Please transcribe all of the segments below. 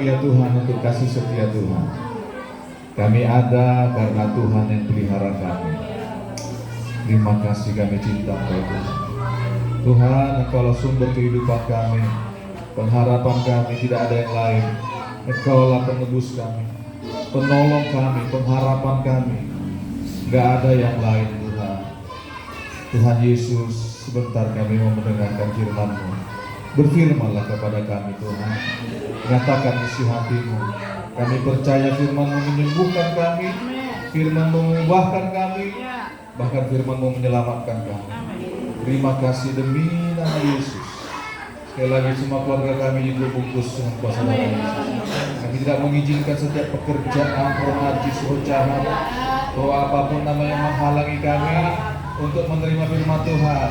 ya Tuhan untuk kasih setia Tuhan. Kami ada karena Tuhan yang pelihara kami. Terima kasih, kami cinta Engkau Tuhan. Tuhan, Engkaulah sumber kehidupan kami. Pengharapan kami tidak ada yang lain. Engkaulah penebus kami, penolong kami, pengharapan kami. Gak ada yang lain Tuhan. Tuhan Yesus, sebentar kami mau mendengarkan firman-Mu. Berfirmanlah kepada kami Tuhan. Nyatakan isi hati-Mu. Kami percaya firman-Mu menyembuhkan kami, firman-Mu mengubahkan kami, bahkan firman-Mu menyelamatkan kami. Terima kasih demi nama Yesus. Sekali lagi semua keluarga kami juga bungkus dengan kuasa darah Yesus. Kami tidak mengizinkan setiap pekerjaan, najis, jahat, atau apapun nama yang menghalangi kami untuk menerima firman Tuhan.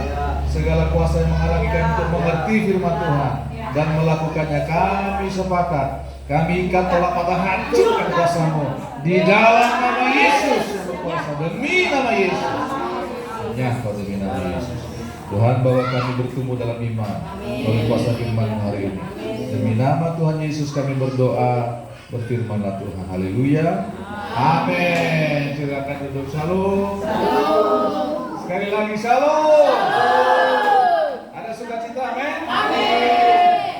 Segala kuasa yang menghalangi kami untuk mengerti firman Tuhan dan melakukannya, kami sepakat. Kami ikat tolak patah, hancurkan kuasa-Mu di dalam nama Yesus yang berkuasa, demi nama Yesus. Ya, demi nama Yesus. Tuhan, bawa kami bertumbuh dalam iman oleh kuasa firman-Mu hari ini. Demi nama Tuhan Yesus kami berdoa. Berfirmanlah Tuhan. Haleluya. Amin. Silakan duduk. Shalom. Sekali lagi shalom. Ada sukacita, amin.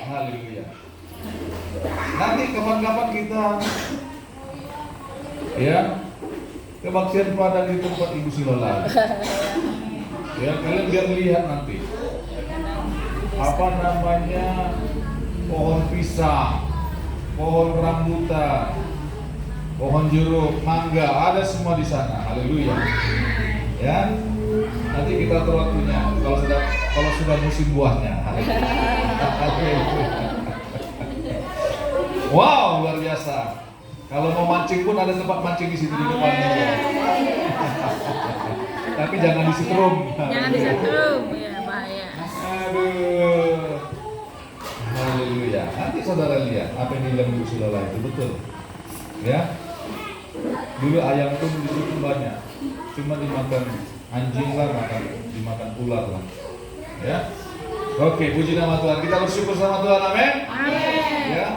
Haleluya. Nanti kapan-kapan kita kebaktian padang di tempat Ibu Silola. Ya, kalian biar lihat nanti apa namanya, pohon pisang, pohon rambutan, pohon jeruk, mangga, ada semua di sana. Haleluya. Ya, nanti kita atur waktunya kalau sudah musim buahnya. Wow, luar biasa. Kalau mau mancing pun ada tempat mancing di situ di depannya. Tapi jangan disetrum. Jangan disetrum, ya bahaya. Aduh. Haleluya. Nanti saudara lihat apa yang dibilang Ibu Silola itu betul. Ya. Dulu ayam pun di situ banyak. Cuma dimakan anjing lah, dimakan ular lah. Ya. Oke, puji nama Tuhan. Kita bersyukur sama Tuhan, amin. Ya.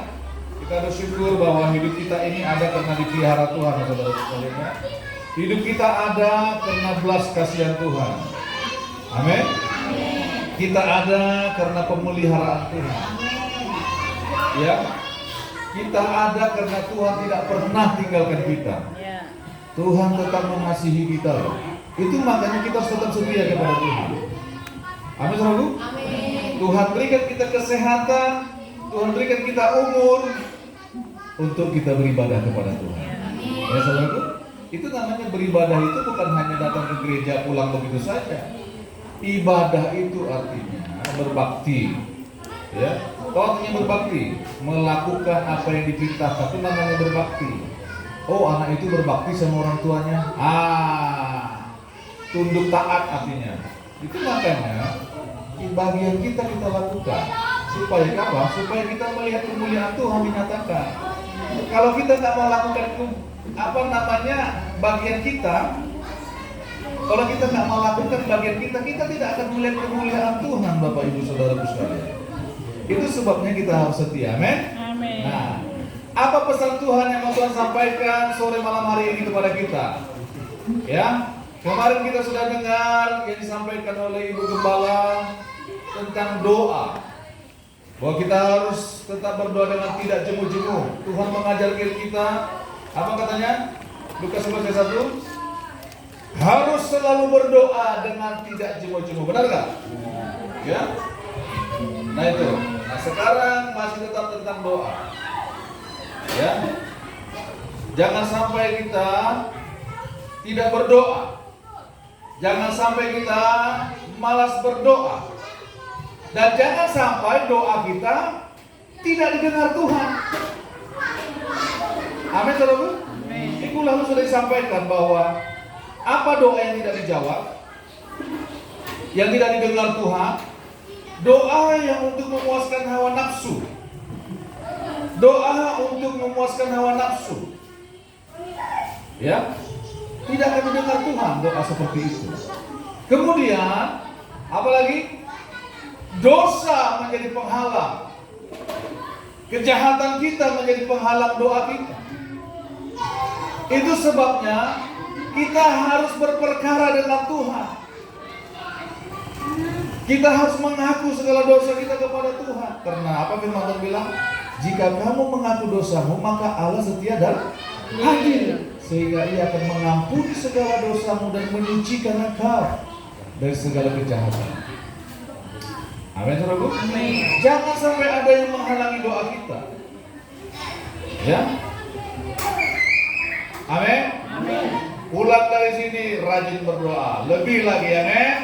Kita bersyukur bahwa hidup kita ini ada karena dipelihara Tuhan, saudara-saudara. Hidup kita ada karena belas kasihan Tuhan. Amin. Kita ada karena pemeliharaan Tuhan. Ya. Kita ada karena Tuhan tidak pernah tinggalkan kita. Tuhan tetap mengasihi kita loh. Itu makanya kita harus tetap setia kepada Tuhan. Amin, saudaraku. Tuhan berikan kita kesehatan, Tuhan berikan kita umur untuk kita beribadah kepada Tuhan. Ya, saudaraku. Itu namanya beribadah, itu bukan hanya datang ke gereja pulang begitu saja. Ibadah itu artinya berbakti. Ya, artinya berbakti, melakukan apa yang diperintahkan, itu namanya berbakti. Oh, anak itu berbakti sama orang tuanya. Tunduk taat artinya. Itu makanya bagian kita lakukan. Supaya apa? Supaya kita melihat kemuliaan Tuhan dinyatakan. Kalau kita nggak melakukan bagian kita, kalau kita nggak melakukan bagian kita tidak akan melihat kemuliaan Tuhan, Bapak Ibu Saudaraku sekalian. Itu sebabnya kita harus setia, amin. Nah, apa pesan Tuhan yang mau Tuhan sampaikan sore malam hari ini kepada kita? Ya, kemarin kita sudah dengar yang disampaikan oleh Ibu Gembala tentang doa. Bahwa kita harus tetap berdoa dengan tidak jemu-jemu. Tuhan mengajarkan kita, apa katanya? Lukas 11:1, harus selalu berdoa dengan tidak jemu-jemu. Benar gak? Ya. Nah itu. Nah sekarang masih tetap tentang doa. Ya. Jangan sampai kita tidak berdoa. Jangan sampai kita malas berdoa. Dan jangan sampai doa kita tidak didengar Tuhan. Amin, saudaraku. Minggu lalu sudah disampaikan bahwa apa doa yang tidak dijawab, yang tidak didengar Tuhan, doa yang untuk memuaskan hawa nafsu. Doa untuk memuaskan hawa nafsu. Ya, tidak akan didengar Tuhan doa seperti itu. Kemudian, apalagi dosa menjadi penghalang Kejahatan kita menjadi penghalang doa kita. Itu sebabnya kita harus berperkara dengan Tuhan. Kita harus mengaku segala dosa kita kepada Tuhan. Karena apa firman Tuhan bilang? Jika kamu mengaku dosamu, maka Allah setia dan adil, sehingga Ia akan mengampuni segala dosamu dan menyucikan engkau dari segala kejahatan. Amin, saudaraku. Jangan sampai ada yang menghalangi doa kita. Ya. Amin. Pulang dari sini rajin berdoa, lebih lagi, amin.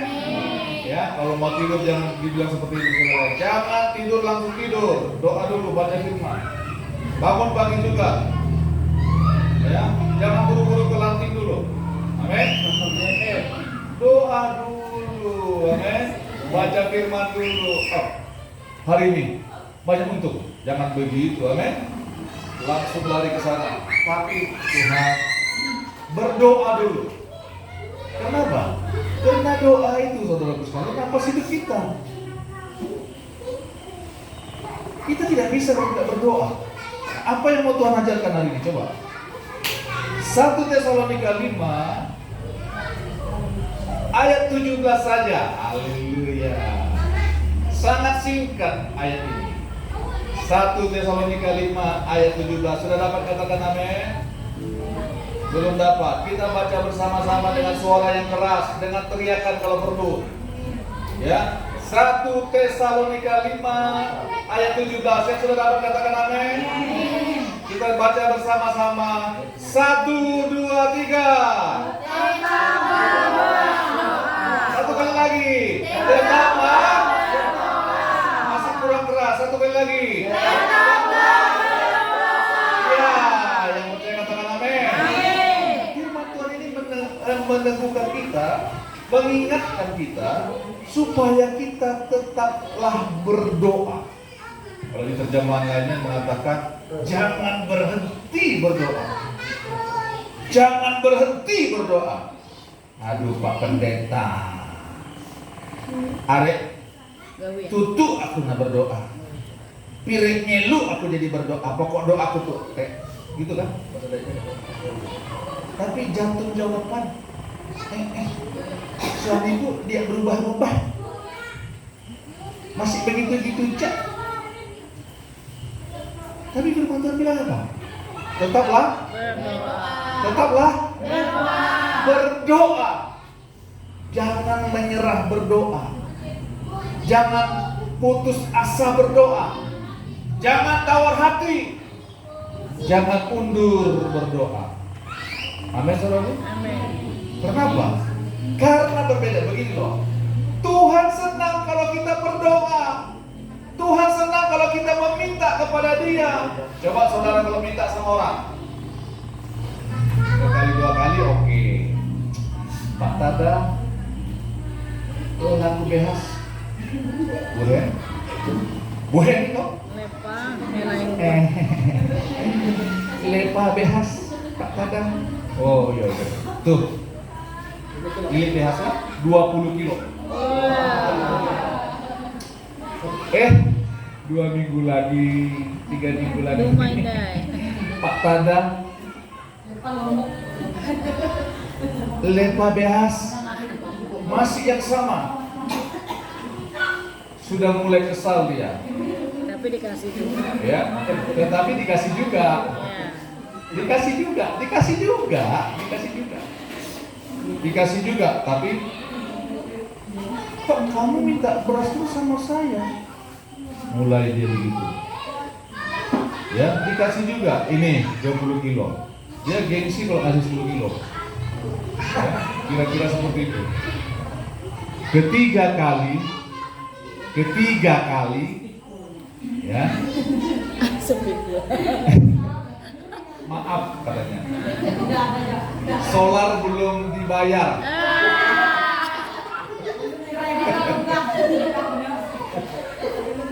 Ya, kalau mau tidur jangan dibilang seperti itu, saudara. Jangan tidur langsung tidur, doa dulu, baca firman. Bangun pagi juga. Ya, jangan buru-buru ke lanting dulu. Amin. Doa dulu, amin. Baca firman dulu. Oh, hari ini banyak untung. Jangan begitu, amin. Langsung lari ke sana. Tapi Tuhan, berdoa dulu. Kenapa? Karena doa itu, saudaraku sekalian, nafas hidup kita. Kita tidak bisa kalau tidak berdoa. Apa yang mau Tuhan ajarkan hari ini? Coba. 1 Tesalonika 5 ayat 17 saja. Haleluya. Sangat singkat ayat ini. 1 Tesalonika 5 ayat 17. Sudah dapat katakan amin? Belum dapat. Kita baca bersama-sama dengan suara yang keras, dengan teriakan kalau perlu. Ya. 1 Tesalonika 5 ayat 17. Yang sudah dapat katakan amin? Kita baca bersama-sama. 1, 2, 3. Satu kali lagi. Tetap masih kurang keras. Satu kali lagi. Ya, yang percaya katakan amin. Firman Tuhan ini meneguhkan kita, mengingatkan kita supaya kita tetaplah berdoa. Kalau di terjemahan lainnya mengatakan jangan berhenti berdoa. Jangan berhenti berdoa. Aduh Pak Pendeta, arek tutu aku nak berdoa. Piring ngelu aku jadi berdoa. Pokok doa aku tuh gitu kan? Tapi jantung jawaban suamiku dia berubah-ubah. Masih begitu-begitu cak. Tapi firman Tuhan bilang apa? Tetaplah berdoa. Jangan menyerah berdoa. Jangan putus asa berdoa. Jangan tawar hati. Jangan undur berdoa. Amin, saudara. Amin. Kenapa? Karena berbeda begini loh. Tuhan senang kalau kita berdoa. Tuhan senang kalau kita meminta kepada Dia. Coba saudara kalau minta sama orang, sekali dua kali oke. Pak Tada, laku behas, boleh itu? Lepa behas, Pak Tada. Oh iya. Tuh, ini behasnya 20 kilo. 2 minggu lagi, 3 minggu lagi. Pak Tada, lepa behas masih yang sama. Sudah mulai kesal dia. Tapi dikasih juga. Ya, tetapi dikasih juga. Ya. Dikasih juga. Tapi kok kamu minta beras terus sama saya? Mulai dia begitu. Ya, dikasih juga. Ini 20 kilo. Dia gengsi kalau kasih 10 kilo. Ya, kira-kira seperti itu. Ketiga kali, ya. Maaf katanya. Solar belum dibayar.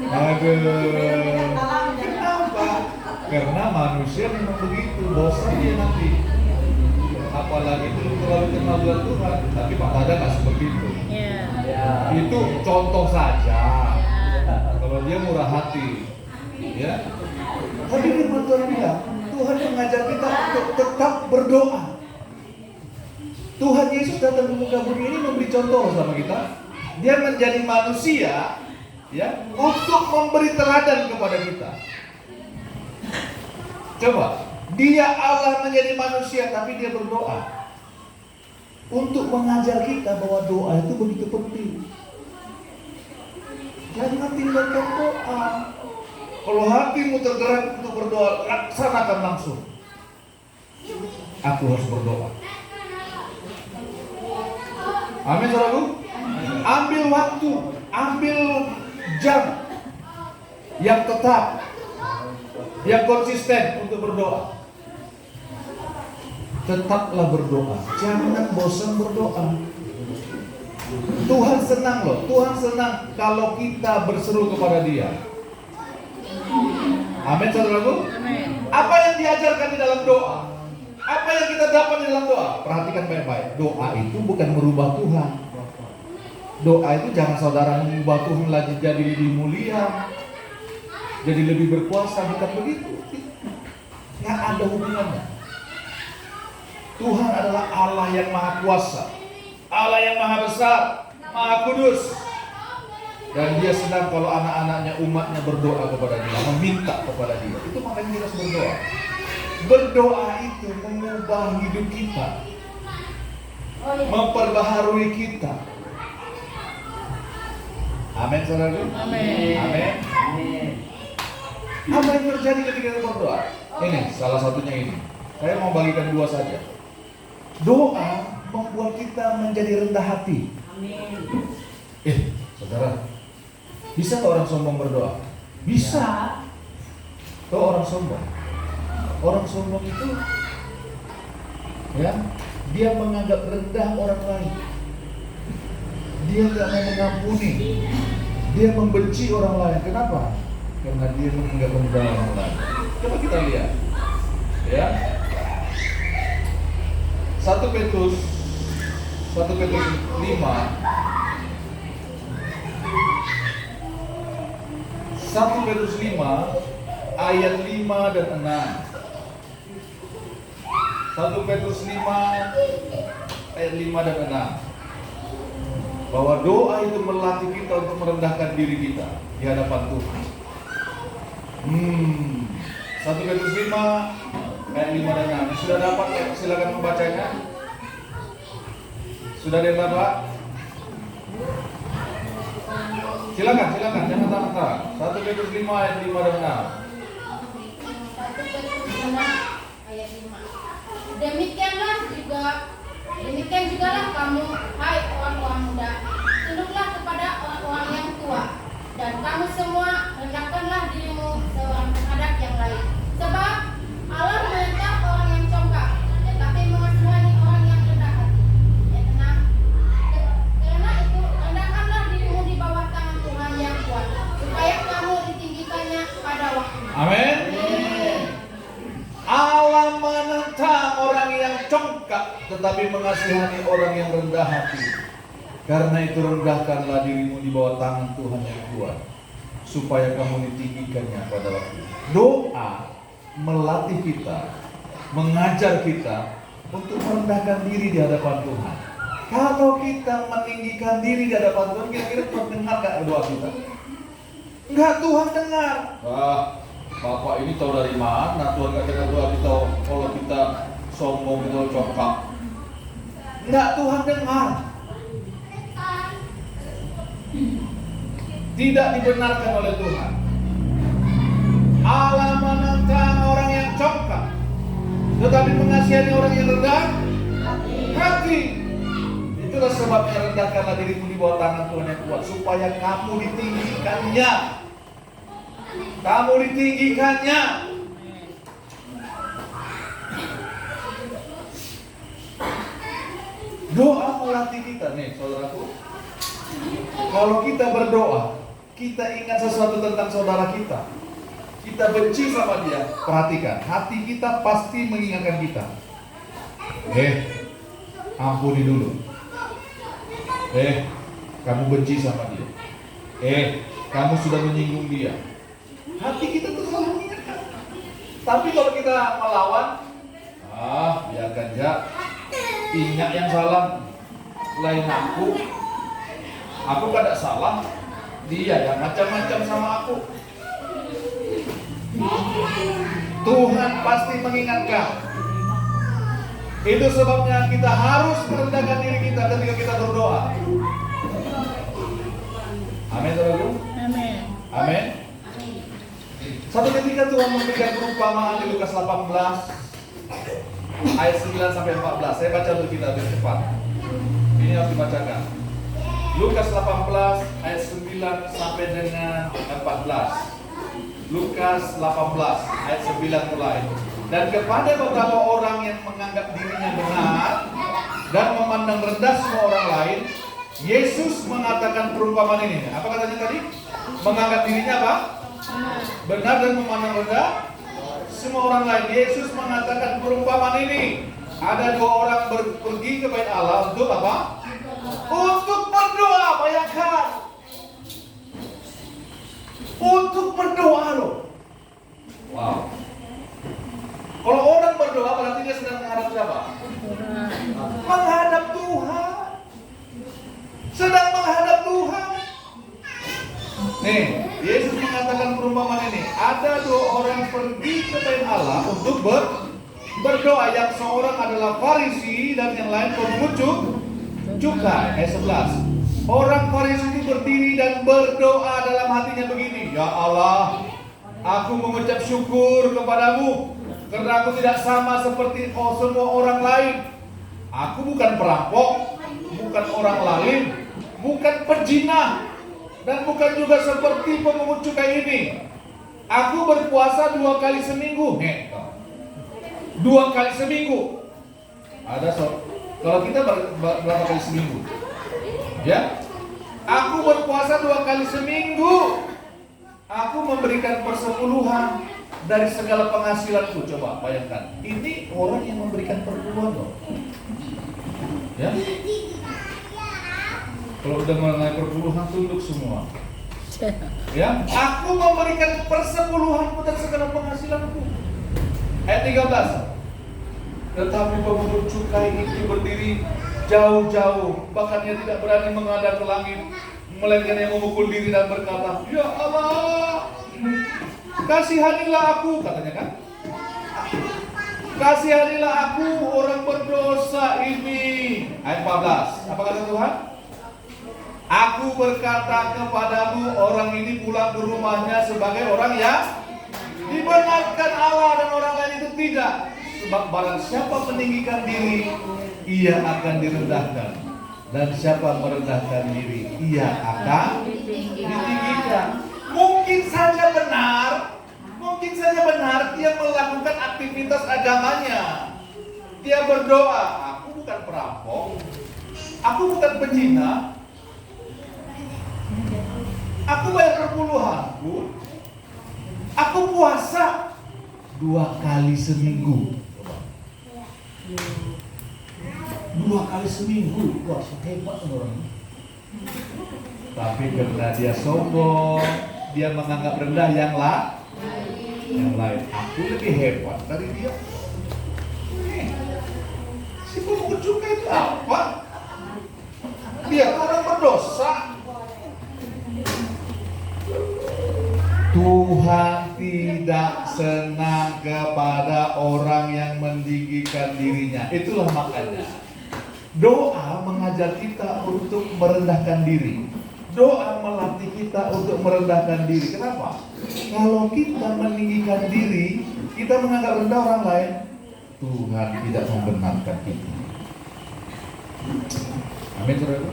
Aduh. Kenapa? Karena manusia memang begitu, bosan dia nanti. Apalagi belum terlalu kenal dengan Tuhan. Tapi Pak Tada nggak seperti itu. Ya. Itu contoh saja. Kalau dia murah hati. Ya. Tapi firman Tuhan bilang, Tuhan mengajar kita untuk tetap berdoa. Tuhan Yesus datang ke muka bumi ini memberi contoh sama kita. Dia menjadi manusia, ya, untuk memberi teladan kepada kita. Coba, dia Allah menjadi manusia, tapi dia berdoa untuk mengajar kita bahwa doa itu begitu penting. Jangan tinggalkan doa. Kalau hatimu tergerak untuk berdoa, laksanakan langsung. Aku harus berdoa. Amin, saudaraku. Ambil waktu, ambil jam yang tetap, yang konsisten untuk berdoa. Tetaplah berdoa, jangan bosan berdoa. Tuhan senang loh, Tuhan senang kalau kita berseru kepada Dia. Amin, saudaraku. Apa yang diajarkan di dalam doa? Apa yang kita dapat di dalam doa? Perhatikan baik-baik. Doa itu bukan merubah Tuhan. Doa itu jangan saudara mengubah Tuhan lagi jadi lebih mulia, jadi lebih berkuasa, bukan begitu. Nggak ada hubungannya. Tuhan adalah Allah yang maha kuasa, Allah yang maha besar, maha kudus. Dan Dia sedang kalau anak-anaknya, umatnya berdoa kepada Dia, meminta kepada Dia. Itu makanya kita harus berdoa. Berdoa itu mengubah hidup kita, memperbaharui kita. Amin, saudara. Amin. Amin. Apa yang terjadi ketika kita berdoa? Ini salah satunya ini. Saya mau bagikan dua saja. Doa membuat kita menjadi rendah hati. Saudara, bisa nggak orang sombong berdoa? Bisa. Tuh orang sombong. Orang sombong itu, ya, dia menganggap rendah orang lain. Dia nggak mau mengampuni. Dia membenci orang lain. Kenapa? Karena dia menganggap rendah orang lain. Coba kita lihat, ya. 1 Petrus 5 1 Petrus 5 ayat 5 dan 6. 1 Petrus 5 ayat 5 dan 6. Bahwa doa itu melatih kita untuk merendahkan diri kita di hadapan Tuhan. 1 Petrus 5 ayat 5 dan 6. Sudah dapat ya? Silakan membacanya. Sudah ada yang dapat? Silakan, jangan tahan-tahan. 1 Petrus 5 ayat 5 dan 6. 1 Petrus 5 ayat 5. Demikian jugalah kamu, hai orang-orang muda, tunduklah kepada orang-orang yang tua, dan kamu semua rendahkanlah dirimu seorang terhadap yang lain. Sebab Allah menentang orang yang congkak, tetapi mengasihani orang yang rendah hati. Ayat 6. Karena itu rendahkanlah dirimu di bawah tangan Tuhan yang kuat, supaya kamu ditinggikannya pada waktunya. Amin. Allah menentang orang yang congkak, tetapi mengasihani orang yang rendah hati. Karena itu rendahkanlah dirimu di bawah tangan Tuhan yang kuat, supaya kamu ditinggikannya pada waktu. Doa melatih kita, mengajar kita untuk merendahkan diri di hadapan Tuhan. Kalau kita meninggikan diri di hadapan Tuhan, kira-kira Tuhan dengar gak doa kita? Enggak, Tuhan dengar. Bapak ini tahu dari mana Tuhan gak dengar doa kita kalau kita sombong, kita congkak? Enggak, Tuhan dengar. Tidak dibenarkan oleh Tuhan. Allah menentang orang yang congkak, tetapi mengasihani orang yang rendah hati. Itulah sebabnya rendahkanlah dirimu di bawah tangan Tuhan yang kuat, supaya kamu ditinggikannya. Kamu ditinggikannya. Doa melatih kita nih, saudaraku. Kalau kita berdoa, kita ingat sesuatu tentang saudara kita, kita benci sama dia, perhatikan, hati kita pasti mengingatkan kita. Ampuni dulu. Kamu benci sama dia. Kamu sudah menyinggung dia. Hati kita tuh selalu mengingatkan. Tapi kalau kita melawan, biarkan aja. Ingat yang salah, lain aku. Aku kan tidak salah. Dia yang macam-macam sama aku. Tuhan pasti mengingatkan. Itu sebabnya kita harus merendahkan diri kita ketika kita berdoa. Amin, saudaraku. Amin. Amin. Satu ketika Tuhan memberikan perumpamaan di Lukas 18 ayat 9 sampai 14. Saya baca untuk kita lebih cepat. Ini harus dibacakan. Lukas 18 ayat 9 sampai dengan 14. Lukas 18 ayat 9 mulai. Dan kepada beberapa orang yang menganggap dirinya benar dan memandang rendah semua orang lain, Yesus mengatakan perumpamaan ini. Apa katanya tadi? Menganggap dirinya apa? Benar dan memandang rendah semua orang lain. Yesus mengatakan perumpamaan ini. Ada dua orang pergi ke bait Allah untuk apa? Untuk berdoa. Bayangkan. Untuk berdoa loh. Wow. Kalau orang berdoa berarti dia sedang menghadap siapa? Menghadap Tuhan. Sedang menghadap Tuhan. Nih, Yesus mengatakan perumpamaan ini. Ada dua orang pergi ke bait Allah untuk berdoa. Yang seorang adalah Farisi dan yang lain pemungut cukai. Ayat 11. Orang Farisi itu berdiri dan berdoa dalam hatinya begini. Ya Allah, aku mengucap syukur kepadamu karena aku tidak sama seperti semua orang lain. Aku bukan perampok, bukan orang lain, bukan pezina, dan bukan juga seperti pemungut cukai ini. Aku berpuasa 2 kali seminggu. 2 kali seminggu. Ada kalau kita berapa kali seminggu? Ya, aku berpuasa 2 kali seminggu. Aku memberikan persepuluhan dari segala penghasilanku. Coba bayangkan, ini orang yang memberikan persepuluhan loh. Ya, kalau udah mengenai persepuluhan tunduk semua. Ya, aku memberikan persepuluhanku dan segala penghasilanku. Ayat 13. Tetapi pemungut cukai itu berdiri jauh-jauh, bahkan dia tidak berani menghadap ke langit, melainkan yang memukul diri dan berkata, Ya Allah, kasihanilah aku, katanya kan? Kasihanilah aku orang berdosa ini. Ayat 14. Apa kata Tuhan? Aku berkata kepadamu, orang ini pulang ke rumahnya sebagai orang yang dibenarkan Allah dan orang lain itu tidak. Sebab barang siapa meninggikan diri, ia akan direndahkan. Dan siapa merendahkan diri, ia akan ditinggikan. Mungkin saja benar dia melakukan aktivitas agamanya. Dia berdoa, aku bukan perampok, aku bukan pezina, aku bayar perpuluhanku, aku puasa 2 kali seminggu. 2 kali seminggu, wah hebat orang. Tapi karena dia sombong, dia menganggap rendah yang lain. Aku lebih hebat dari dia. Si pemungut cukai itu apa? Dia orang berdosa. Tuhan tidak senang kepada orang yang meninggikan dirinya. Itulah makanya doa mengajar kita untuk merendahkan diri. Doa melatih kita untuk merendahkan diri. Kenapa? Kalau kita meninggikan diri, kita menganggap rendah orang lain, Tuhan tidak membenarkan kita. Amin, saudara.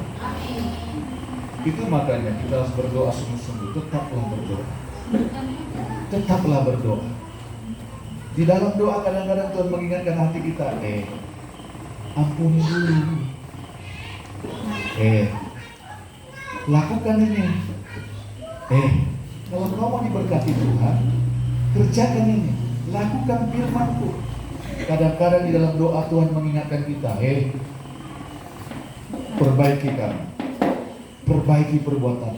Itu makanya kita harus berdoa sungguh-sungguh. Tetaplah berdoa. Tetaplah berdoa. Di dalam doa kadang-kadang Tuhan mengingatkan hati kita, ampuni dulu. Lakukan ini. Kalau kau mau diberkati Tuhan, kerjakan ini. Lakukan firman-Ku. Kadang-kadang di dalam doa Tuhan mengingatkan kita, perbaiki kamu. Perbaiki perbuatan.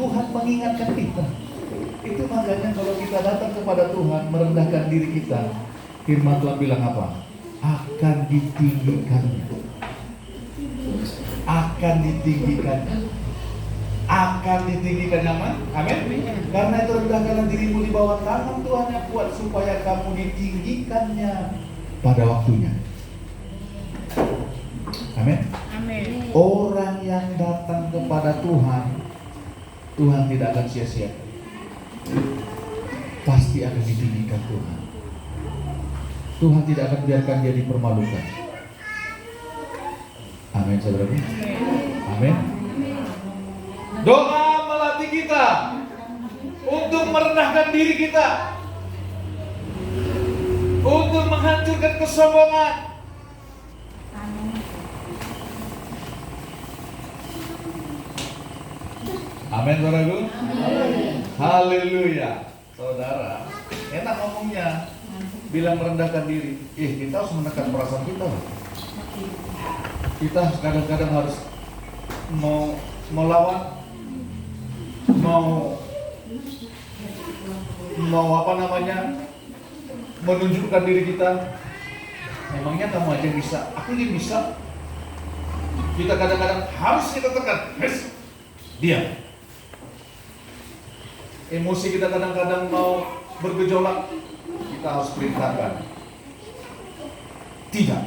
Tuhan mengingatkan kita. Itu makanya kalau kita datang kepada Tuhan, merendahkan diri kita, firman Tuhan bilang apa? Akan ditinggikannya. Akan ditinggikannya. Akan ditinggikannya. Amin. Karena itu rendahkanlah dirimu di bawah tangan Tuhan yang kuat, supaya kamu ditinggikannya pada waktunya. Amin. Amin. Orang yang datang kepada Tuhan, Tuhan tidak akan sia-sia. Pasti akan ditinggikan Tuhan. Tuhan tidak akan biarkan dia dipermalukan. Amin, saudara. Amin. Doa melatih kita untuk merendahkan diri kita, untuk menghancurkan kesombongan. Amin, saudaraku. Haleluya. Saudara, enak ngomongnya, bilang merendahkan diri. Kita harus menekan perasaan kita. Kita kadang-kadang harus mau lawan, mau apa namanya, menunjukkan diri kita. Memangnya kamu aja bisa, aku ini bisa. Kita kadang-kadang harus kita tekan. Diam. Emosi kita kadang-kadang mau bergejolak, kita harus perintahkan. Tidak.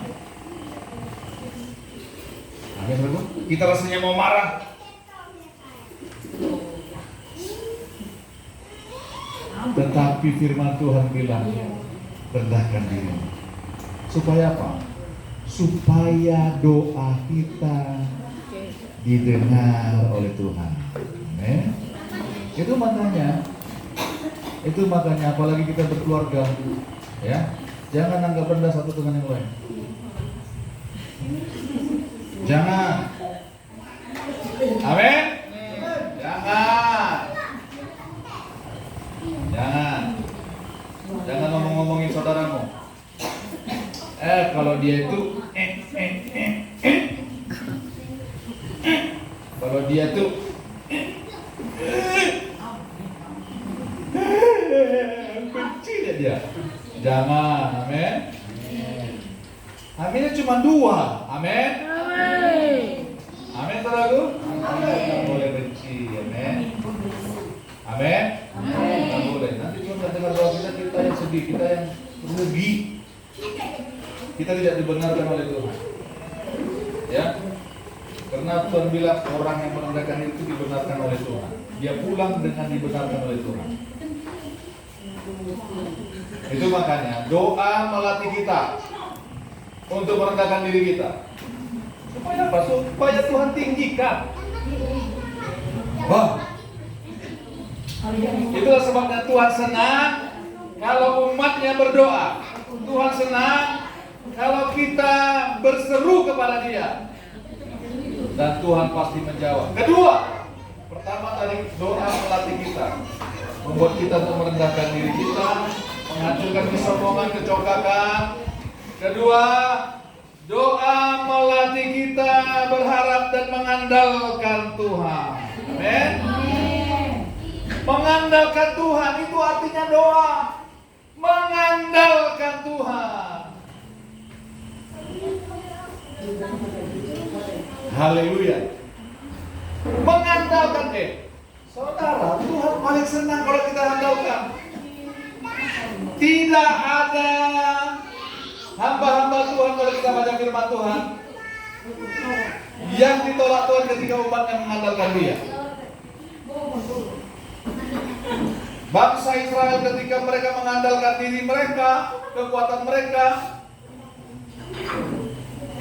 Amin, saudara. Kita rasanya mau marah. Tetapi firman Tuhan bilang, rendahkan diri. Supaya apa? Supaya doa kita didengar oleh Tuhan. Amin. Itu makanya apalagi kita berkeluarga, ya, jangan anggap rendah satu dengan yang lain. Jangan. Amin. Jangan ngomong-ngomongin saudaramu. Kalau dia itu kalau dia tuh benci dia. Jangan. Amin. Aminnya cuma 2. Amin. Amin, saudaraku. Amin. Boleh benci. Amin. Amin. Amin. Boleh. Nanti cuma dengar doa kita yang sedih, kita yang rugi. Kita tidak dibenarkan oleh Tuhan. Ya. Karena Tuhan bilang orang yang merendahkan itu dibenarkan oleh Tuhan. Dia pulang dengan dibenarkan oleh Tuhan. Itu makanya doa melatih kita untuk merendahkan diri kita. Supaya apa? Supaya Tuhan tinggikan. Wah. Itulah sebabnya Tuhan senang kalau umatnya berdoa. Tuhan senang kalau kita berseru kepada Dia. Dan Tuhan pasti menjawab. Kedua, pertama tadi doa melatih kita, membuat kita untuk merendahkan diri kita, menghancurkan kesombongan, kecokakan. Kedua, doa melatih kita berharap dan mengandalkan Tuhan. Amin. Mengandalkan Tuhan itu artinya doa. Mengandalkan Tuhan. Haleluya. Mengandalkan saudara, Tuhan paling senang kalau kita andalkan. Tidak ada hamba-hamba Tuhan kalau kita baca firman Tuhan yang ditolak Tuhan ketika umatnya mengandalkan Dia. Bangsa Israel ketika mereka mengandalkan diri mereka, kekuatan mereka,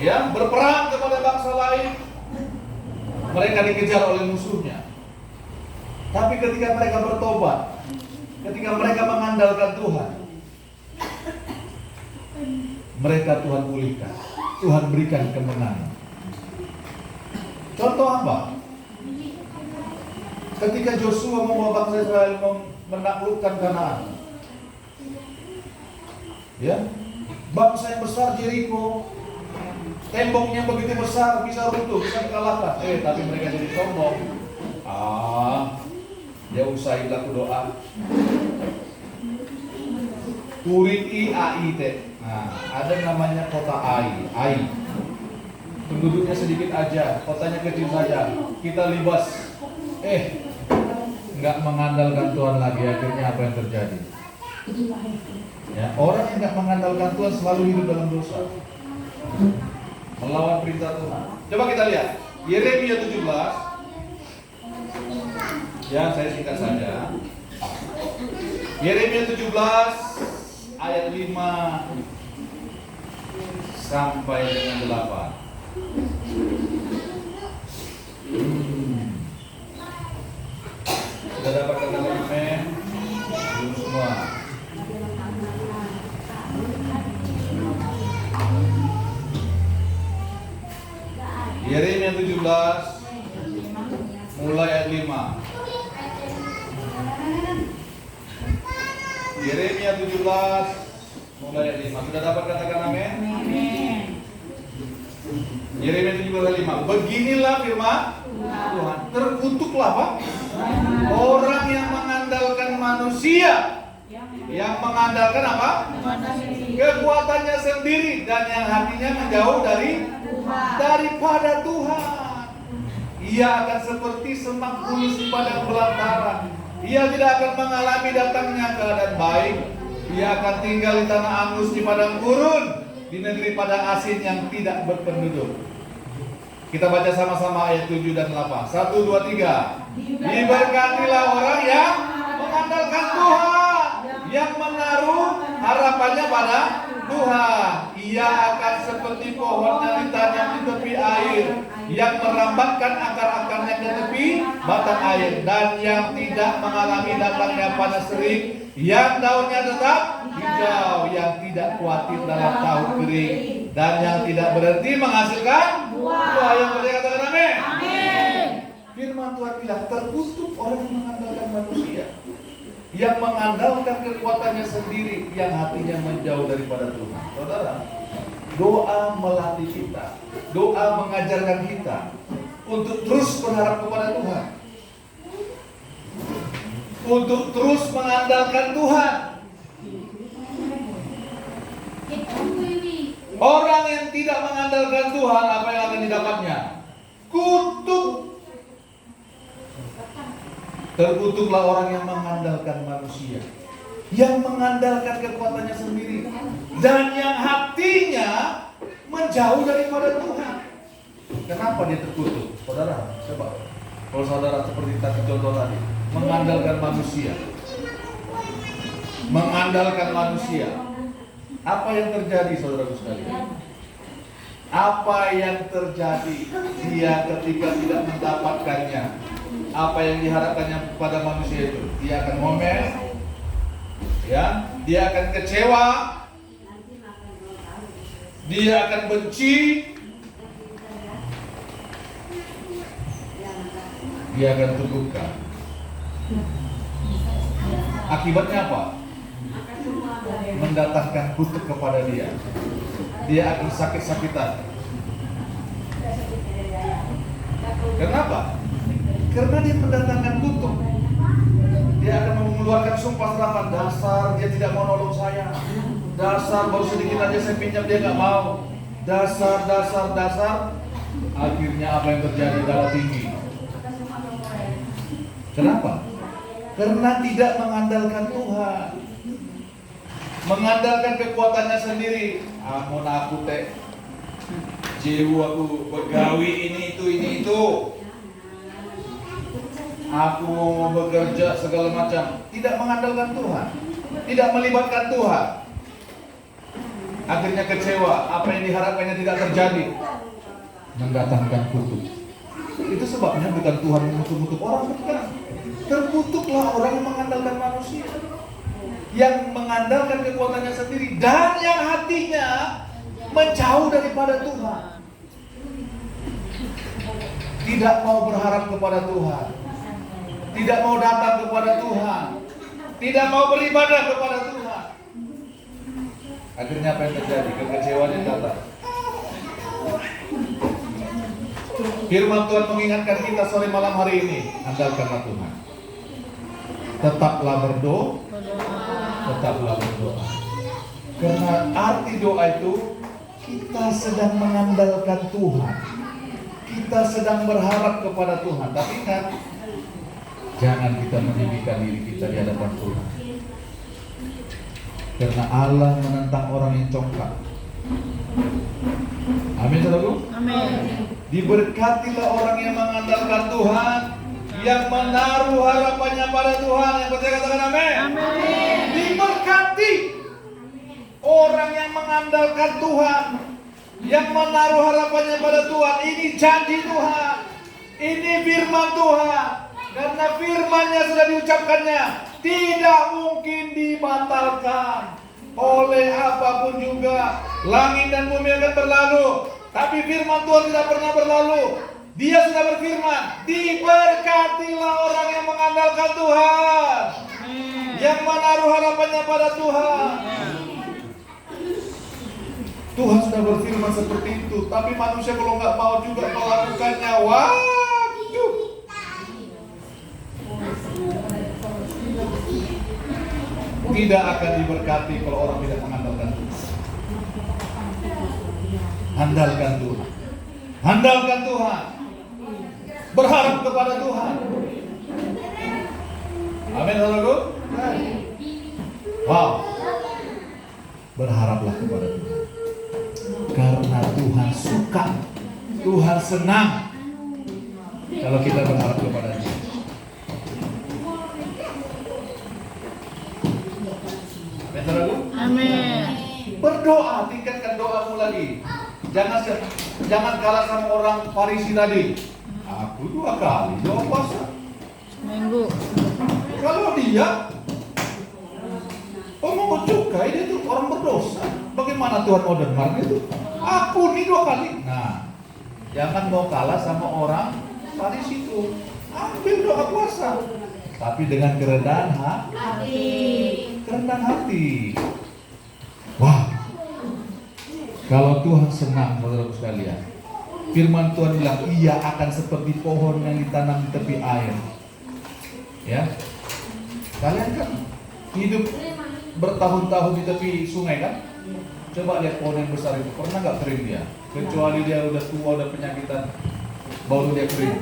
ya, berperang kepada bangsa lain, mereka dikejar oleh musuhnya. Tapi ketika mereka bertobat, ketika mereka mengandalkan Tuhan, mereka Tuhan pulihkan, Tuhan berikan kemenangan. Contoh apa? Ketika Joshua membawa bangsa Israel menaklukkan Kanaan, ya, bangsa yang besar Jericho, temboknya begitu besar, bisa runtuh, bisa dikalahkan. Tapi mereka jadi sombong. Ya usai laku doa. Urik AIT. Nah, ada namanya kota Ai. Penduduknya sedikit aja, kotanya kecil saja. Kita libas. Nggak mengandalkan Tuhan lagi. Akhirnya apa yang terjadi? Ya, orang yang nggak mengandalkan Tuhan selalu hidup dalam dosa, melawan perintah Tuhan. Coba kita lihat Yeremia 17. Ya, saya singkat saja. Yeremia 17 ayat 5 sampai dengan 8. Sudah dapat katakan amin? Belum semua. Yeremia 17 mulai ayat 5. Yeremia 17 mulai ayat 5. Sudah dapat katakan amin? Yeremia 17 ayat 5. Beginilah firman Tuhan. Terkutuklah Pak orang yang mengandalkan manusia, yang mengandalkan apa? Kekuatannya sendiri, dan yang hatinya menjauh daripada Tuhan. Ia akan seperti semak bulus di padang belantara. Ia tidak akan mengalami datangnya keadaan baik. Ia akan tinggal di tanah angus, di padang gurun, di negeri padang asin yang tidak berpenduduk. Kita baca sama-sama ayat 7 dan 8. 1, 2, 3. Diberkatilah orang yang mengandalkan Tuhan, yang menaruh harapannya pada Tuhan. Ia akan seperti pohon yang ditanam di tepi air, yang merambatkan akar-akarnya ke tepi batang air, dan yang tidak mengalami datangnya panas terik, yang daunnya tetap hijau, yang tidak khawatir dalam tahun kering, dan yang tidak berhenti menghasilkan buah. Yang percaya katakan amin. Firman Tuhan bilang, terkutuk orang yang mengandalkan manusia, yang mengandalkan kekuatannya sendiri, yang hatinya menjauh daripada Tuhan. Saudara, doa melatih kita, doa mengajarkan kita untuk terus berharap kepada Tuhan, untuk terus mengandalkan Tuhan. Orang yang tidak mengandalkan Tuhan, apa yang akan didapatnya? Kutuk. Terkutuklah orang yang mengandalkan manusia, yang mengandalkan kekuatannya sendiri, dan yang hatinya menjauh daripada Tuhan. Kenapa dia terkutuk? Saudara, coba. Kalau saudara seperti tadi contoh tadi, mengandalkan manusia, apa yang terjadi, saudaraku sekalian? Apa yang terjadi dia ketika tidak mendapatkannya? Apa yang diharapkannya pada manusia itu? Dia akan ngomel, ya, dia akan kecewa, dia akan benci, dia akan terluka. Akibatnya apa? Mendatangkan kutuk kepada dia. Dia akan sakit-sakitan. Kenapa? Karena dia mendatangkan kutuk. Dia akan mengeluarkan sumpah serapah. Dasar dia tidak mau nolong saya. Dasar baru sedikit aja saya pinjam dia nggak mau. Dasar. Akhirnya apa yang terjadi? Darah tinggi. Kenapa? Karena tidak mengandalkan Tuhan, mengandalkan kekuatannya sendiri. Amun aku teh, jiwa aku begawi ini itu. Aku mau bekerja segala macam, tidak mengandalkan Tuhan, tidak melibatkan Tuhan. Akhirnya kecewa, apa yang diharapkannya tidak terjadi, mendatangkan kutuk. Itu sebabnya bukan Tuhan mengutuk orang, bukan. Terkutuklah orang yang mengandalkan manusia, yang mengandalkan kekuatannya sendiri, dan yang hatinya menjauh daripada Tuhan. Tidak mau berharap kepada Tuhan, tidak mau datang kepada Tuhan, tidak mau beribadah kepada Tuhan. Akhirnya apa yang terjadi? Kekecewaan yang datang. Firman Tuhan mengingatkan kita sore malam hari ini, andalkanlah Tuhan. Tetaplah berdoa. Karena arti doa itu kita sedang mengandalkan Tuhan. Kita sedang berharap kepada Tuhan. Tapi ingat, jangan kita meninggikan diri kita di hadapan Tuhan. Karena Allah menentang orang yang congkak. Amin, saudaraku. Amin. Diberkatilah orang yang mengandalkan Tuhan, yang menaruh harapannya pada Tuhan. Yang percaya katakan amin. Amin. Diberkati orang yang mengandalkan Tuhan, yang menaruh harapannya pada Tuhan. Ini janji Tuhan, ini firman Tuhan. Karena firman-Nya sudah diucapkannya, tidak mungkin dibatalkan oleh apapun juga. Langit dan bumi akan berlalu, tapi firman Tuhan tidak pernah berlalu. Dia sudah berfirman, diberkatilah orang yang mengandalkan Tuhan, yang menaruh harapannya pada Tuhan. Tuhan sudah berfirman seperti itu, tapi manusia kalau nggak mau juga melakukannya, waduh. Tidak akan diberkati kalau orang tidak mengandalkan Tuhan. Andalkan Tuhan. Andalkan Tuhan. Berharap kepada Tuhan. Amin, saudaraku. Wow. Berharaplah kepada Tuhan. Karena Tuhan suka, Tuhan senang kalau kita berharap kepada Dia. Amin, saudaraku. Amin. Berdoa, tingkatkan doamu lagi. Jangan kalah sama orang Farisi tadi. Aku 2 kali doa puasa. Minggu. Kalau dia mau cukai, dia itu orang berdosa. Bagaimana Tuhan mau dengar itu? Aku nih 2 kali. Nah, jangan mau kalah sama orang Farisi itu. Ambil doa puasa, tapi dengan kerendahan hati. Wah, kalau Tuhan senang, saudara sekalian, firman Tuhan bilang, Ia akan seperti pohon yang ditanam di tepi air. Ya, kalian kan hidup bertahun-tahun di tepi sungai kan? Coba lihat pohon yang besar itu, pernah nggak kering dia? Kecuali dia udah tua, udah penyakitan, baru dia kering.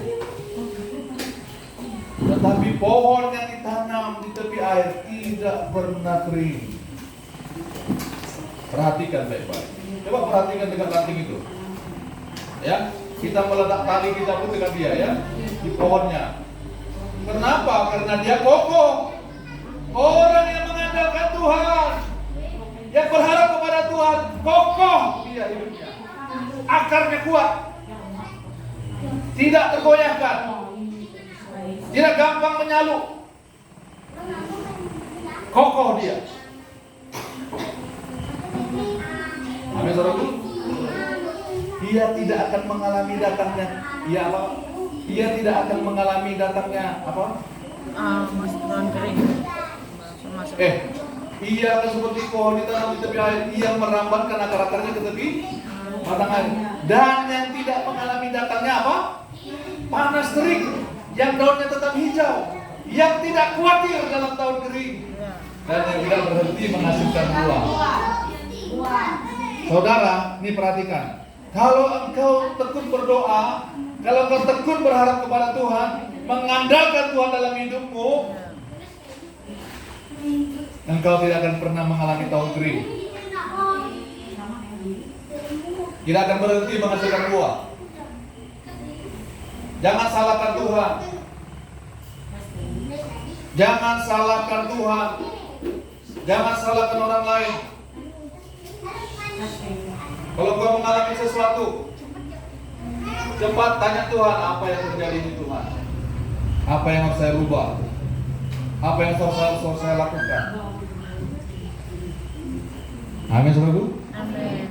Tetapi pohon yang ditanam di tepi air tidak pernah kering. Perhatikan baik-baik. Coba perhatikan dengan ranting itu. Ya, kita meletak tali kita pun dengan dia ya, di pohonnya. Kenapa? Karena dia kokoh. Orang yang mengandalkan Tuhan, yang berharap kepada Tuhan, kokoh dia hidupnya. Akarnya kuat, tidak tergoyahkan, tidak gampang menyaluk. Kokoh dia. Amin, saudaraku. Dia tidak akan mengalami datangnya. Ia tidak akan mengalami datangnya apa? Pohon kering. Ia akan seperti pohon ditanam di tepi air. Ia merambatkan akar-akarnya ke tepi batang air. Dan yang tidak mengalami datangnya apa? Panas kering. Yang daunnya tetap hijau. Yang tidak khawatir dalam tahun kering. Dan yang tidak berhenti menghasilkan buah. Saudara, ini perhatikan. Kalau engkau tekun berdoa, kalau engkau tekun berharap kepada Tuhan, mengandalkan Tuhan dalam hidupmu, engkau tidak akan pernah mengalami tahun kering. Tidak akan berhenti menghasilkan buah. Jangan salahkan Tuhan. Jangan salahkan Tuhan. Jangan salahkan orang lain. Kalau kau mengalami sesuatu, cepat tanya Tuhan, apa yang terjadi ini Tuhan? Apa yang harus saya rubah? Apa yang harus saya lakukan? Amin, saudaraku. Amin.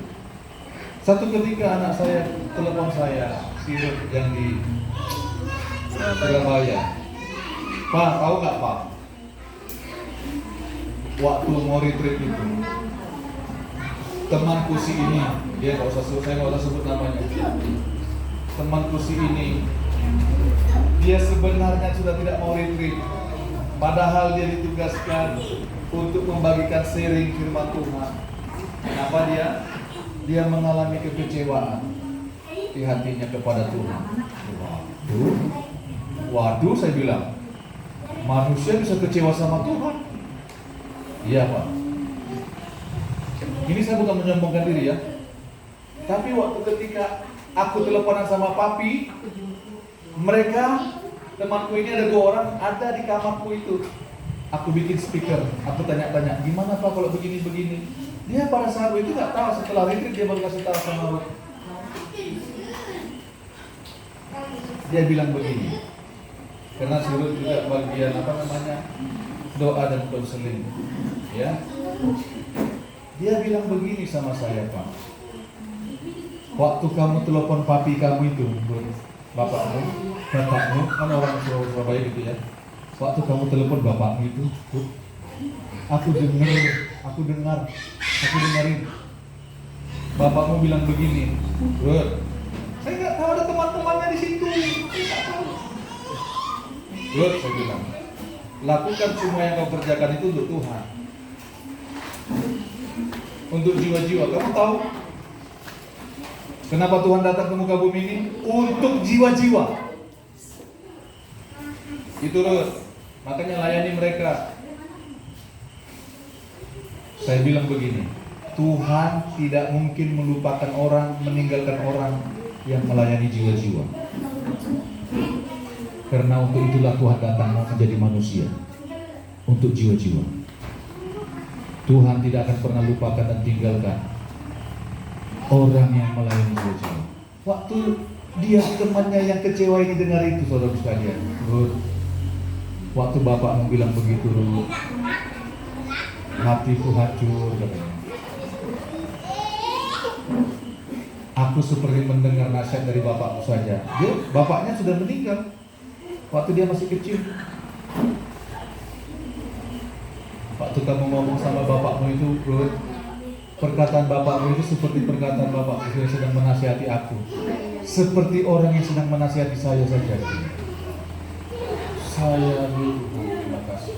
Satu ketika anak saya telepon saya, Sirut yang di Surabaya. Pak, tahu nggak Pak? Waktu mau retreat itu, temanku si ini, dia saya nggak usah sebut namanya. Temanku si ini, dia sebenarnya sudah tidak mau retreat. Padahal dia ditugaskan untuk membagikan sharing firman Tuhan. Kenapa dia? Dia mengalami kekecewaan di hatinya kepada Tuhan. Waduh, saya bilang, manusia bisa kecewa sama Tuhan. Iya Pak. Ini saya bukan menyombongkan diri ya. Tapi waktu ketika aku teleponan sama papi, mereka, temanku ini ada 2 orang, ada di kamarku itu. Aku bikin speaker, aku tanya-tanya, gimana Pak kalau begini-begini? Dia pada saat itu nggak tahu, setelah retreat dia baru kasih tahu sama aku. Dia bilang begini, karena suruh juga bagian doa dan konseling, ya. Dia bilang begini sama saya, Pak. Waktu kamu telepon papi kamu itu, bapakmu, kan orang Surabaya gitu ya. Waktu kamu telepon bapakmu itu, aku dengarin. Bapakmu bilang begini, Bro, saya nggak tahu ada teman-temannya di situ. Bro, saya bilang, lakukan semua yang kau kerjakan itu untuk Tuhan, untuk jiwa-jiwa. Kamu tahu kenapa Tuhan datang ke muka bumi ini? Untuk jiwa-jiwa. Itu Ruth. Makanya layani mereka. Saya bilang begini, Tuhan tidak mungkin melupakan orang, meninggalkan orang yang melayani jiwa-jiwa. Karena untuk itulah Tuhan datang menjadi manusia, untuk jiwa-jiwa. Tuhan tidak akan pernah lupakan dan tinggalkan orang yang melayani jiwa-jiwa. Waktu dia temannya yang kecewa ini dengar itu, saudara sekalian, waktu bapakmu bilang begitu, hatiku hancur, katanya. Aku seperti mendengar nasihat dari bapakku saja. Bapaknya sudah meninggal waktu dia masih kecil. Waktu kamu ngomong sama bapakmu itu, perkataan bapakmu itu seperti perkataan bapakku yang sedang menasihati aku, seperti orang yang sedang menasihati saya saja. Saya terima kasih.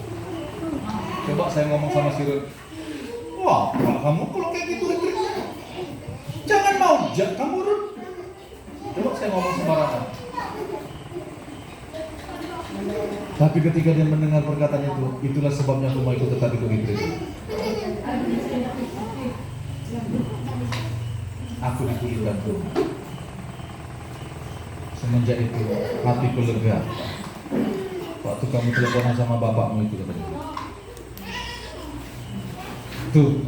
Coba saya ngomong sama si Ruth. Wah, kamu kalau kayak gitu jangan mau kamu Ruth. Coba saya ngomong sembarangan. Tapi ketika dia mendengar perkataan itu, itulah sebabnya aku mau ikut tetap ikut retreat. Aku dipulihkan Tuhan. Semenjak itu hatiku lega. Waktu kamu teleponan sama bapakmu itu katanya. Tuh.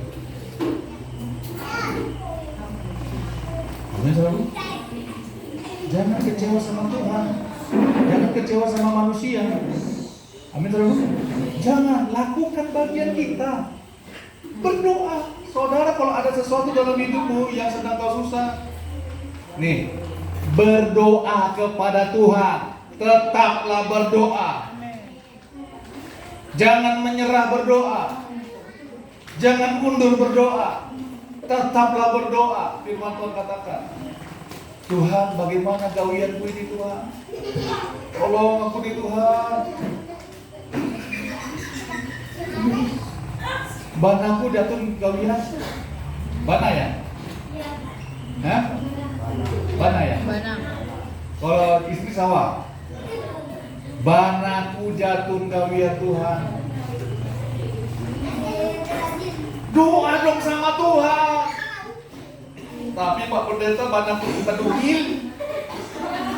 Jangan kecewa sama Tuhan. Jangan kecewa sama manusia. Amin saudara. Jangan, lakukan bagian kita. Berdoa. Saudara, kalau ada sesuatu dalam hidupmu yang sedang kau susah, nih, berdoa kepada Tuhan. Tetaplah berdoa. Jangan menyerah berdoa. Jangan mundur berdoa. Tetaplah berdoa. Firman Tuhan katakan, Tuhan, bagaimana gawianku ini Tuhan? Tolong aku nih Tuhan. Banaku jatuh gawian. Bana ya? Hah? Bana ya? Bana. Kalau istri sawah. Banaku jatuh gawian Tuhan. Doa dong sama Tuhan. Tapi Pak Pendeta banaku menungil.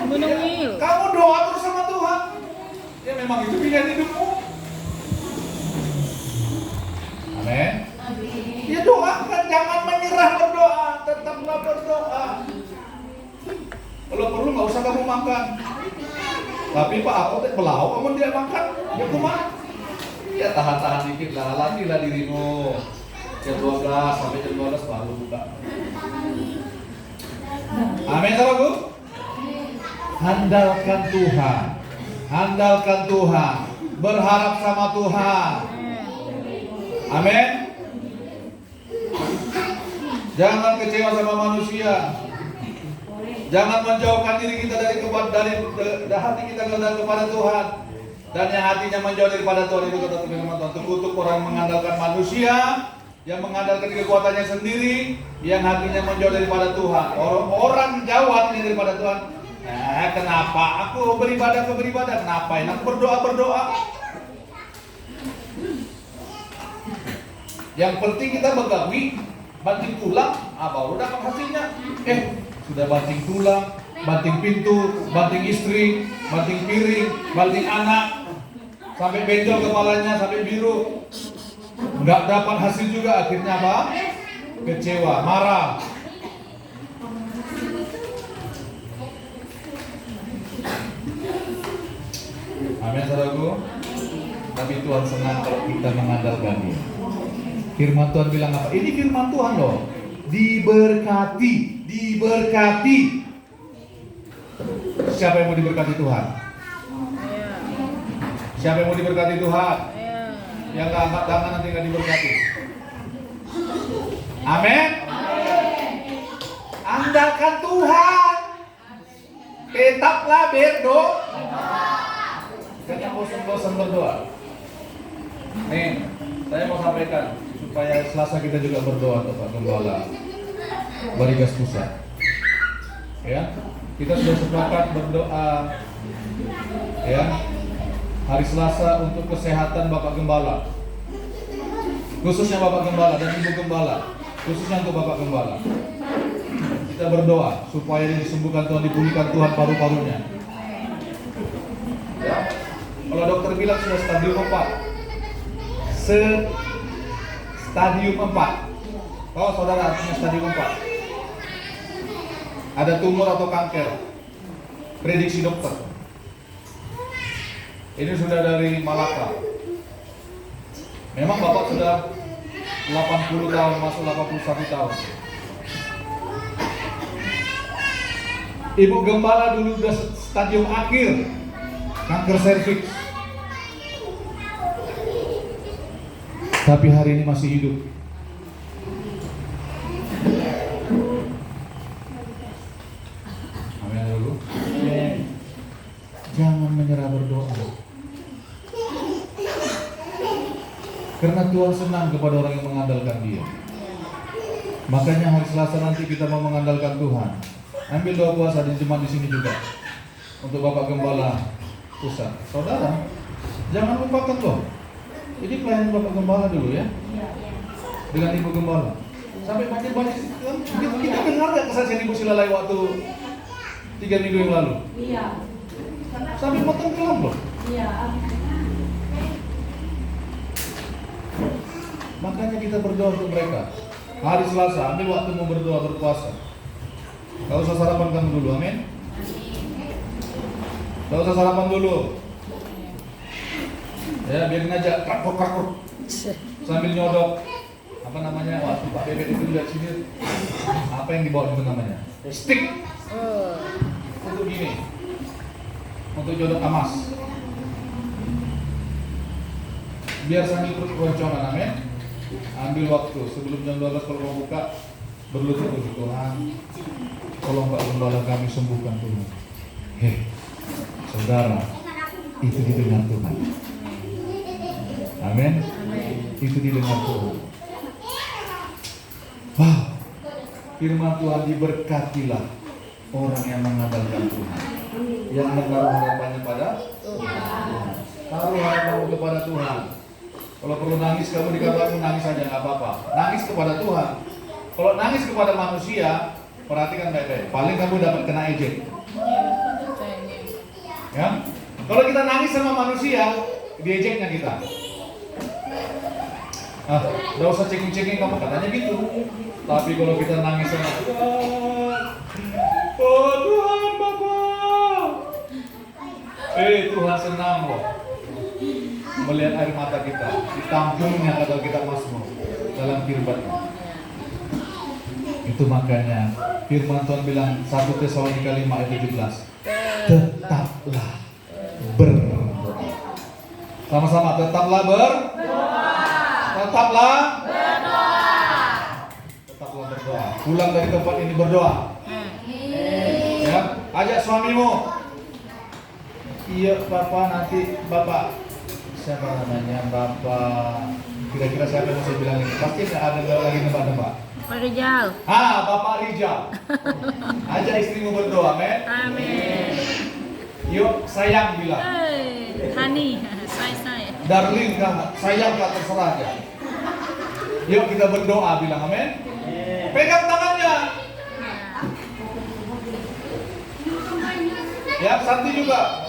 Menungil. Kamu doa terus sama Tuhan. Ya memang itu pilihan hidupmu. Amin. Ya doakan, jangan menyerah berdoa, tetaplah berdoa. Kalau perlu nggak usah kamu makan. Tapi Pak, aku belau, kamu tidak makan, ya kumat. Ya tahan-tahan dikit lah, latihlah dirimu. Jam 12 sampai jam 12 baru buka. Amin sahabatku. Handalkan Tuhan. Handalkan Tuhan. Berharap sama Tuhan. Amin. Jangan kecewa sama manusia. Jangan menjauhkan diri kita dari hati kita kepada Tuhan. Dan yang hatinya menjauh daripada Tuhan itu kata firman Tuhan, terkutuk orang mengandalkan manusia, yang mengandalkan kekuatannya sendiri, yang hatinya menjauh daripada Tuhan. Orang jauh hatinya daripada Tuhan. Kenapa aku beribadah, kenapa ini aku berdoa. Yang penting kita begawi, banting tulang, baru dapat hasilnya. Sudah banting tulang, banting pintu, banting istri, banting piring, banting anak, sampai benjol kepalanya, sampai biru, nggak dapat hasil juga. Akhirnya apa? Kecewa, marah. Amin, saudaraku. Tapi Tuhan senang kalau kita mengandalkan Dia. Firman Tuhan bilang apa? Ini firman Tuhan loh. Diberkati. Siapa yang mau diberkati Tuhan? Siapa yang mau diberkati Tuhan? Yang gak angkat tangan nanti gak diberkati. Amin. Andalkan Tuhan. Tetaplah berdoa. Jangan bosan-bosan berdoa. Nih, saya mau sampaikan supaya Selasa kita juga berdoa untuk Pak Gembala Barigas Pusat. Ya, kita sudah sepakat berdoa. Ya, hari Selasa untuk kesehatan Bapak Gembala, khususnya Bapak Gembala dan Ibu Gembala, khususnya untuk Bapak Gembala. Kita berdoa supaya dia disembuhkan Tuhan, dipulihkan Tuhan paru-parunya. Ya. Kalau dokter bilang sudah stadium 4. Stadium 4. Kalau saudara artinya stadium 4. Ada tumor atau kanker. Prediksi dokter. Ini sudah dari Malaka. Memang Bapak sudah 80 tahun, masuk 81 tahun. Ibu Gembala dulu sudah stadium akhir, kanker serviks. Tapi hari ini masih hidup. Amin dulu. Jangan menyerah berdoa. Karena Tuhan senang kepada orang yang mengandalkan Dia. Makanya hari Selasa nanti kita mau mengandalkan Tuhan. Ambil doa puasa di jemaat di sini juga untuk Bapak Gembala Pusat. Saudara, jangan lupakan loh. Ini pelayanan Bapak Gembala dulu ya. Dengan Ibu Gembala. Sampai banyak-banyak kita dengar gak kesaksian Ibu Silalai waktu 3 minggu yang lalu? Iya. Sampai potong kelam loh. Iya. Makanya kita berdoa untuk mereka. Hari Selasa, ambil waktu mau berdoa, berpuasa. Gak usah sarapan kamu dulu, amin. Gak usah sarapan dulu. Ya, biarin aja kakuk-kakuk sambil nyodok. Apa namanya? Waktu Pak Bebek itu lihat sini. Apa yang dibawa itu namanya? Stick. Untuk gini. Untuk nyodok amas. Biar sambil keroncongan, amin. Ambil waktu sebelum jam 12 kalau mau buka, berlutut untuk Tuhan. Tolong Pak Gembala kami sembuhkan Tuhan. Saudara, itu didengar Tuhan. Amin. Itu didengar Tuhan. Wow. Firman Tuhan, diberkatilah orang yang mengandalkan Tuhan, yang menaruh harapannya pada Tuhan. Taruh harapanmu kepada Tuhan. Kalau perlu nangis kamu di kamarmu, nangis saja, nggak apa-apa. Nangis kepada Tuhan. Kalau nangis kepada manusia, perhatikan baik-baik. Paling kamu dapat kena ejek. Ya. Kalau kita nangis sama manusia, diejeknya kita. Nggak usah ceking-ceking kamu, katanya gitu. Tapi kalau kita nangis sama Tuhan, oh Tuhan Bapak, Tuhan senang loh melihat air mata kita, ditampungnya kalau kita Mazmur dalam firman-Nya. Itu makanya firman Tuhan bilang 1 Tesalonika 5 ayat 17, tetaplah berdoa. Sama-sama, tetaplah berdoa. Tetaplah berdoa. Pulang dari tempat ini berdoa. Ya, ajak suamimu. Iya, Bapak nanti Bapak siapa namanya? Bapak kira-kira siapa yang saya bilang ini? Pasti ada lagi nebak-nebak. Pak Rijal. Bapak Rijal. Ajak istrimu berdoa, men. Amin. Yuk, sayang bilang. Hani, saya. Darling kah, sayang kah, terserah aja. Yuk kita berdoa bilang amin. Pegang tangannya. Ya, Santi juga.